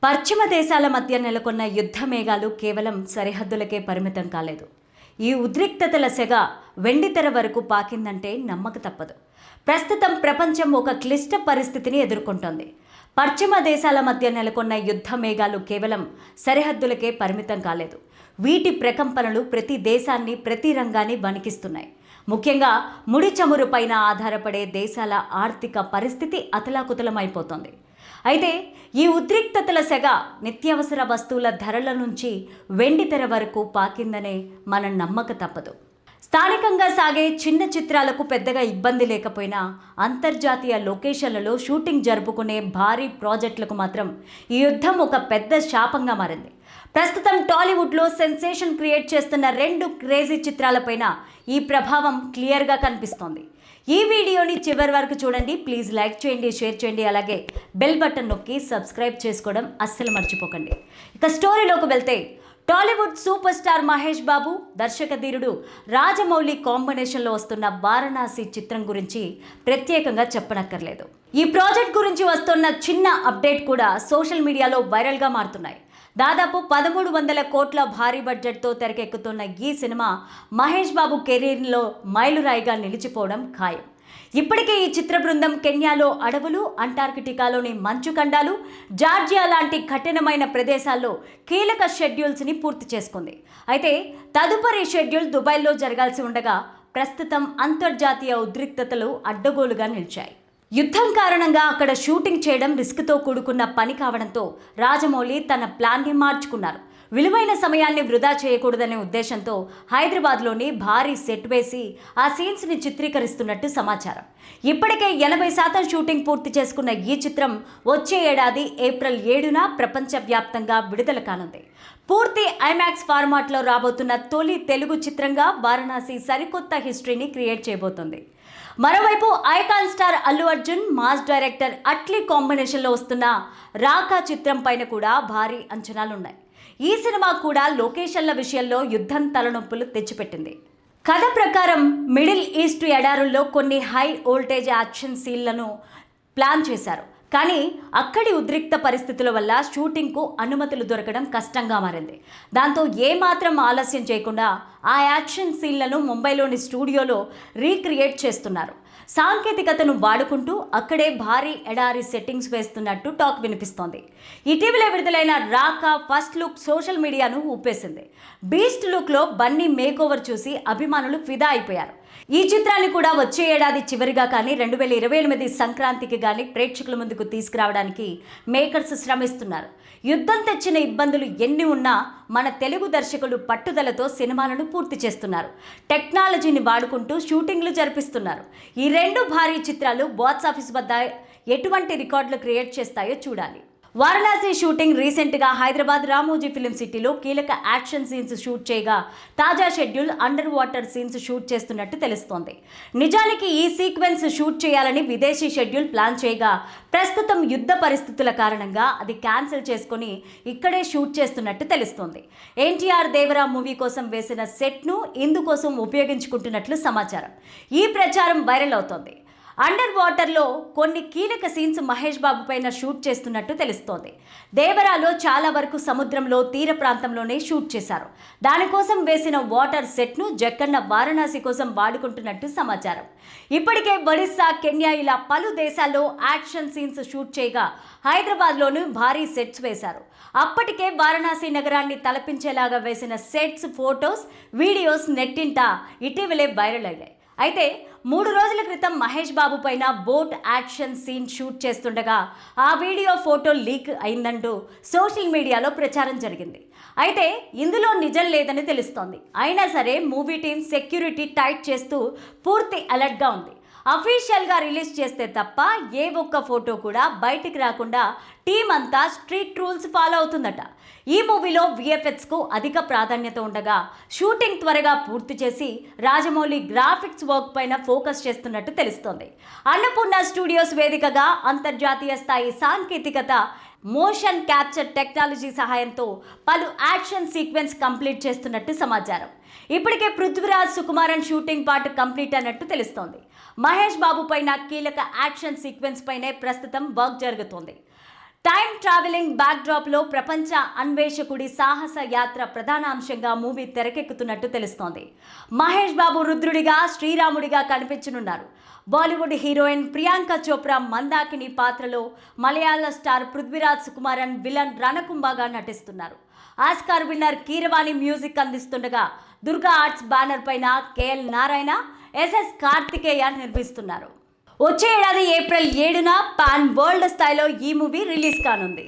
పశ్చిమ దేశాల మధ్య నెలకొన్న యుద్ధ మేఘాలు కేవలం సరిహద్దులకే పరిమితం కాలేదు. ఈ ఉద్రిక్తతల సెగ వెండితెర వరకు పాకిందంటే నమ్మక తప్పదు. ప్రస్తుతం ప్రపంచం ఒక క్లిష్ట పరిస్థితిని ఎదుర్కొంటోంది. పశ్చిమ దేశాల మధ్య నెలకొన్న యుద్ధ మేఘాలు కేవలం సరిహద్దులకే పరిమితం కాలేదు. వీటి ప్రకంపనలు ప్రతి దేశాన్ని, ప్రతి రంగాన్ని వణికిస్తున్నాయి. ముఖ్యంగా ముడి చమురు పైన ఆధారపడే దేశాల ఆర్థిక పరిస్థితి అతలాకుతలమైపోతోంది. అయితే ఈ ఉద్రిక్తతల సెగ నిత్యావసర వస్తువుల ధరల నుంచి వెండితెర వరకు పాకిందనే మనం నమ్మక తప్పదు. స్థానికంగా సాగే చిన్న చిత్రాలకు పెద్దగా ఇబ్బంది లేకపోయినా అంతర్జాతీయ లొకేషన్లలో షూటింగ్ జరుపుకునే భారీ ప్రాజెక్టులకు మాత్రం ఈ యుద్ధం ఒక పెద్ద శాపంగా మారింది. ప్రస్తుతం టాలీవుడ్లో సెన్సేషన్ క్రియేట్ చేస్తున్న 2 క్రేజీ చిత్రాలపైన ఈ ప్రభావం క్లియర్గా కనిపిస్తోంది. ఈ వీడియోని చివరి వరకు చూడండి. ప్లీజ్ లైక్ చేయండి, షేర్ చేయండి, అలాగే బెల్ బటన్ నొక్కి సబ్స్క్రైబ్ చేసుకోవడం అస్సలు మర్చిపోకండి. ఇక స్టోరీలోకి వెళ్తే, టాలీవుడ్ సూపర్ స్టార్ మహేష్ బాబు, దర్శకధీరుడు రాజమౌళి కాంబినేషన్లో వస్తున్న వారణాసి చిత్రం గురించి ప్రత్యేకంగా చెప్పనక్కర్లేదు. ఈ ప్రాజెక్ట్ గురించి వస్తున్న చిన్న అప్డేట్ కూడా సోషల్ మీడియాలో వైరల్గా మారుతున్నాయి. దాదాపు 1300 కోట్ల భారీ బడ్జెట్తో తెరకెక్కుతున్న ఈ సినిమా మహేష్ బాబు కెరీర్లో మైలురాయిగా నిలిచిపోవడం ఖాయం. ఇప్పటికే ఈ చిత్ర బృందం కెన్యాలో అడవులు, అంటార్కిటికాలోని మంచు ఖండాలు, జార్జియా లాంటి కఠినమైన ప్రదేశాల్లో కీలక షెడ్యూల్స్ని పూర్తి చేసుకుంది. అయితే తదుపరి షెడ్యూల్ దుబాయ్లో జరగాల్సి ఉండగా ప్రస్తుతం అంతర్జాతీయ ఉద్రిక్తతలు అడ్డగోలుగా నిలిచాయి. యుద్ధం కారణంగా అక్కడ షూటింగ్ చేయడం రిస్క్తో కూడుకున్న పని కావడంతో రాజమౌళి తన ప్లాన్ని మార్చుకున్నారు. విలువైన సమయాన్ని వృధా చేయకూడదనే ఉద్దేశంతో హైదరాబాద్లోని భారీ సెట్ వేసి ఆ సీన్స్ని చిత్రీకరిస్తున్నట్టు సమాచారం. ఇప్పటికే 80% షూటింగ్ పూర్తి చేసుకున్న ఈ చిత్రం వచ్చే ఏడాది ఏప్రిల్ 7న ప్రపంచవ్యాప్తంగా విడుదల కానుంది. పూర్తి ఐమాక్స్ ఫార్మాట్లో రాబోతున్న తొలి తెలుగు చిత్రంగా వారణాసి సరికొత్త హిస్టరీని క్రియేట్ చేయబోతోంది. మరోవైపు icon star Allu Arjun, mass director Atlee కాంబినేషన్లో వస్తున్న రాకా చిత్రం పైన కూడా భారీ అంచనాలున్నాయి. ఈ సినిమా కూడా లొకేషన్ల విషయంలో యుద్ధం తలనొప్పులు తెచ్చిపెట్టింది. కథ ప్రకారం మిడిల్ ఈస్ట్ ఎడారుల్లో కొన్ని హై వోల్టేజ్ యాక్షన్ సీన్లను ప్లాన్ చేశారు. కానీ అక్కడి ఉద్రిక్త పరిస్థితుల వల్ల షూటింగ్కు అనుమతులు దొరకడం కష్టంగా మారింది. దాంతో ఏమాత్రం ఆలస్యం చేయకుండా ఆ యాక్షన్ సీన్లను ముంబైలోని స్టూడియోలో రీక్రియేట్ చేస్తున్నారు. సాంకేతికతను వాడుకుంటూ అక్కడే భారీ ఎడారి సెట్టింగ్స్ వేస్తున్నట్టు టాక్ వినిపిస్తోంది. ఇటీవల విడుదలైన రాకా ఫస్ట్ లుక్ సోషల్ మీడియాను ఊపేసింది. బీస్ట్ లుక్లో బన్నీ మేకోవర్ చూసి అభిమానులు ఫిదా అయిపోయారు. ఈ చిత్రాన్ని కూడా వచ్చే ఏడాది చివరిగా కానీ 2028 సంక్రాంతికి కానీ ప్రేక్షకుల ముందుకు తీసుకురావడానికి మేకర్స్ శ్రమిస్తున్నారు. యుద్ధం తెచ్చిన ఇబ్బందులు ఎన్ని ఉన్నా మన తెలుగు దర్శకులు పట్టుదలతో సినిమాలను పూర్తి చేస్తున్నారు. టెక్నాలజీని వాడుకుంటూ షూటింగ్లు జరిపిస్తున్నారు. ఈ 2 భారీ చిత్రాలు బాక్సాఫీస్ వద్ద ఎటువంటి రికార్డులు క్రియేట్ చేస్తాయో చూడాలి. వారణాసి షూటింగ్ రీసెంట్గా హైదరాబాద్ రామోజీ ఫిలిం సిటీలో కీలక యాక్షన్ సీన్స్ షూట్ చేయగా తాజా schedule under water scenes shoot చేస్తున్నట్టు తెలుస్తోంది. నిజానికి ఈ సీక్వెన్స్ షూట్ చేయాలని విదేశీ షెడ్యూల్ ప్లాన్ చేయగా ప్రస్తుతం యుద్ధ పరిస్థితుల కారణంగా అది క్యాన్సిల్ చేసుకుని ఇక్కడే షూట్ చేస్తున్నట్టు తెలుస్తోంది. ఎన్టీఆర్ దేవరా మూవీ కోసం వేసిన సెట్ను ఇందుకోసం ఉపయోగించుకుంటున్నట్లు సమాచారం. ఈ ప్రచారం వైరల్ అవుతోంది. అండర్ వాటర్లో కొన్ని కీలక సీన్స్ మహేష్ బాబు పైన షూట్ చేస్తున్నట్టు తెలుస్తోంది. దేవరాలో చాలా వరకు సముద్రంలో తీర ప్రాంతంలోనే షూట్ చేశారు. దానికోసం వేసిన వాటర్ సెట్ను జక్కన్న వారణాసి కోసం వాడుకుంటున్నట్టు సమాచారం. ఇప్పటికే ఒడిస్సా, కెన్యా ఇలా పలు దేశాల్లో యాక్షన్ సీన్స్ షూట్ చేయగా హైదరాబాద్లోనూ భారీ సెట్స్ వేశారు. అప్పటికే వారణాసి నగరాన్ని తలపించేలాగా వేసిన సెట్స్, ఫోటోస్, వీడియోస్ నెట్టింట ఇటీవలే వైరల్ అయ్యాయి. అయితే 3 రోజుల క్రితం మహేష్ బాబు పైన బోట్ యాక్షన్ సీన్ షూట్ చేస్తుండగా ఆ వీడియో, ఫోటో లీక్ అయిందంటూ సోషల్ మీడియాలో ప్రచారం జరిగింది. అయితే ఇందులో నిజం లేదని తెలుస్తోంది. అయినా సరే మూవీ టీం సెక్యూరిటీ టైట్ చేస్తూ పూర్తి అలర్ట్గా ఉంది. అఫీషియల్గా రిలీజ్ చేస్తే తప్ప ఏ ఒక్క ఫోటో కూడా బయటికి రాకుండా టీం అంతా స్ట్రిక్ట్ రూల్స్ ఫాలో అవుతుందట. ఈ మూవీలో విఎఫ్ఎక్స్కు అధిక ప్రాధాన్యత ఉండగా షూటింగ్ త్వరగా పూర్తి చేసి రాజమౌళి గ్రాఫిక్స్ వర్క్ పైన ఫోకస్ చేస్తున్నట్టు తెలుస్తోంది. అన్నపూర్ణ స్టూడియోస్ వేదికగా అంతర్జాతీయ స్థాయి సాంకేతికత, మోషన్ క్యాప్చర్ టెక్నాలజీ సహాయంతో పలు యాక్షన్ సీక్వెన్స్ కంప్లీట్ చేస్తున్నట్టు సమాచారం. ఇప్పటికే Prithviraj, Sukumaran shooting part complete అన్నట్టు తెలుస్తోంది. మహేష్ బాబు పైన కీలక యాక్షన్ సీక్వెన్స్ పైనే ప్రస్తుతం వర్క్ జరుగుతోంది. టైమ్ ట్రావెలింగ్ బ్యాక్డ్రాప్లో ప్రపంచ అన్వేషకుడి సాహస యాత్ర ప్రధాన అంశంగా మూవీ తెరకెక్కుతున్నట్టు తెలుస్తోంది. మహేష్ బాబు రుద్రుడిగా, శ్రీరాముడిగా కనిపించనున్నారు. బాలీవుడ్ హీరోయిన్ ప్రియాంక చోప్రా మందాకిని పాత్రలో మలయాళ స్టార్ పృథ్వీరాజ్ సుకుమారన్ విలన్ రణకుంభగా నటిస్తున్నారు. ఆస్కార్ విన్నర్ కీరవాణి మ్యూజిక్ అందిస్తుండగా దుర్గా ఆర్ట్స్ బ్యానర్ పైన కేఎల్ నారాయణ, ఎస్ఎస్ కార్తికేయ నిర్మిస్తున్నారు. వచ్చే ఏడాది ఏప్రిల్ 7న పాన్ వరల్డ్ స్థాయిలో ఈ మూవీ రిలీజ్ కానుంది.